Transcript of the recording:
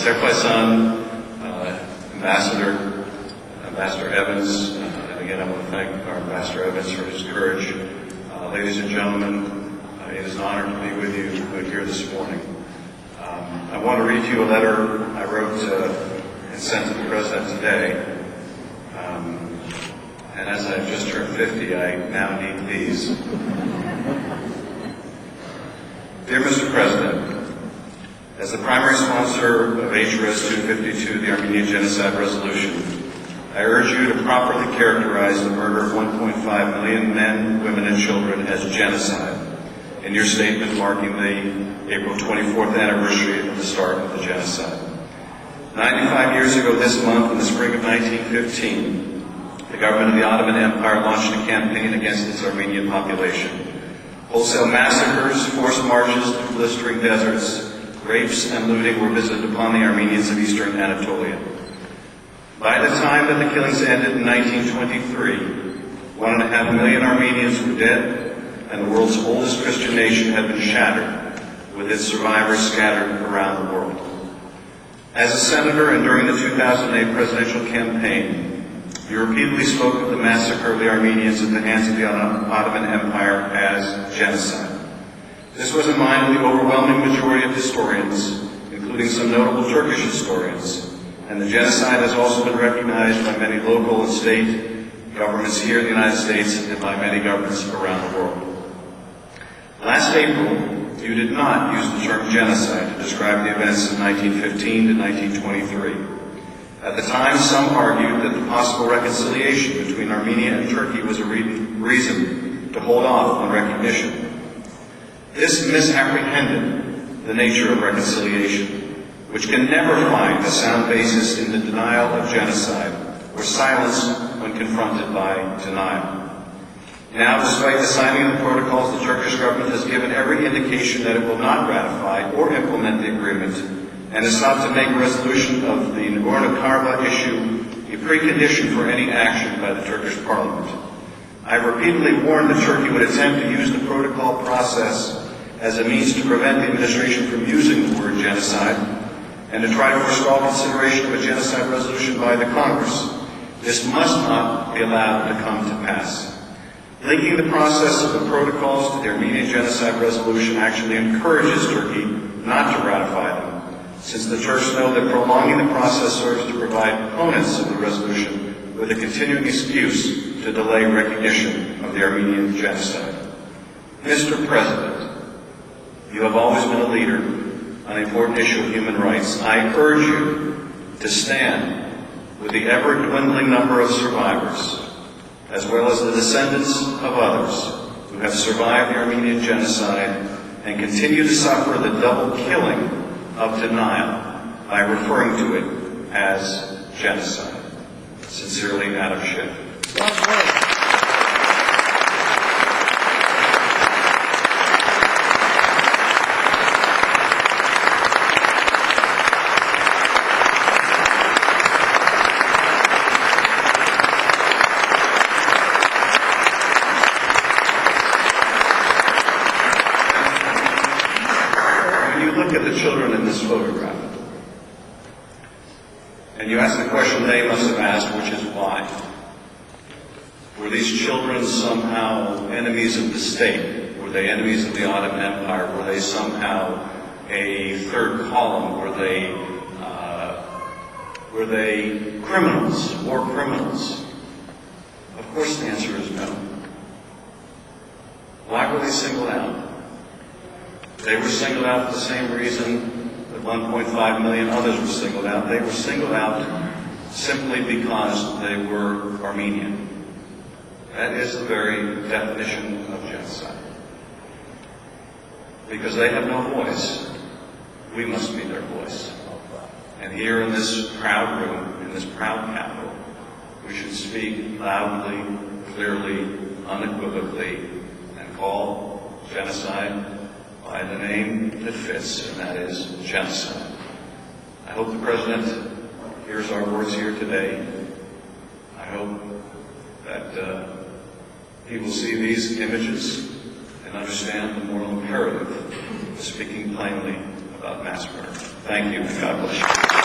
Azerbaijan, Ambassador Evans, and again I want to thank our Ambassador Evans for his courage. Ladies and gentlemen, it is an honor to be with you here this morning. I want to read you a letter I wrote and sent to the President today. And as I've just turned 50, I now need these. Dear Mr. President, as the primary sponsor of HRS 252, the Armenian Genocide Resolution, I urge you to properly characterize the murder of 1.5 million men, women, and children as genocide in your statement marking the April 24th anniversary of the start of the genocide. 95 years ago this month, in the spring of 1915, the government of the Ottoman Empire launched a campaign against its Armenian population. Wholesale massacres, forced marches to blistering deserts, rapes, and looting were visited upon the Armenians of eastern Anatolia. By the time that the killings ended in 1923, 1.5 million Armenians were dead, and the world's oldest Christian nation had been shattered, with its survivors scattered around the world. As a senator and during the 2008 presidential campaign, you repeatedly spoke of the massacre of the Armenians at the hands of the Ottoman Empire as genocide. This was in mind of the overwhelming majority of historians, including some notable Turkish historians, and the genocide has also been recognized by many local and state governments here in the United States and by many governments around the world. Last April, you did not use the term genocide to describe the events of 1915 to 1923. At the time, some argued that the possible reconciliation between Armenia and Turkey was a reason to hold off on recognition. This misapprehended the nature of reconciliation, which can never find a sound basis in the denial of genocide or silence when confronted by denial. Now, despite the signing of the protocols, the Turkish government has given every indication that it will not ratify or implement the agreement, and has sought to make resolution of the Nagorno-Karabakh issue a precondition for any action by the Turkish parliament. I have repeatedly warned that Turkey would attempt to use the protocol process as a means to prevent the administration from using the word genocide and to try to forestall consideration of a genocide resolution by the Congress. This must not be allowed to come to pass. Linking the process of the protocols to the Armenian Genocide Resolution actually encourages Turkey not to ratify them, since the Turks know that prolonging the process serves to provide opponents of the resolution with a continuing excuse to delay recognition of the Armenian genocide. Mr. President, you have always been a leader on the important issue of human rights. I urge you to stand with the ever-dwindling number of survivors, as well as the descendants of others who have survived the Armenian genocide and continue to suffer the double killing of denial by referring to it as genocide. Sincerely, Adam Schiff. Look at the children in this photograph, and you ask the question they must have asked, which is why? Were these children somehow enemies of the state? Were they enemies of the Ottoman Empire? Were they somehow a third column? Were they criminals, war criminals? Of course the answer is no. Why were they singled out? They were singled out for the same reason that 1.5 million others were singled out. They were singled out simply because they were Armenian. That is the very definition of genocide. Because they have no voice, we must be their voice. And here in this proud room, in this proud capital, we should speak loudly, clearly, unequivocally, and call genocide by the name that fits, and that is genocide. I hope the President hears our words here today. I hope that he will see these images and understand the moral imperative of speaking plainly about mass murder. Thank you, and God bless you.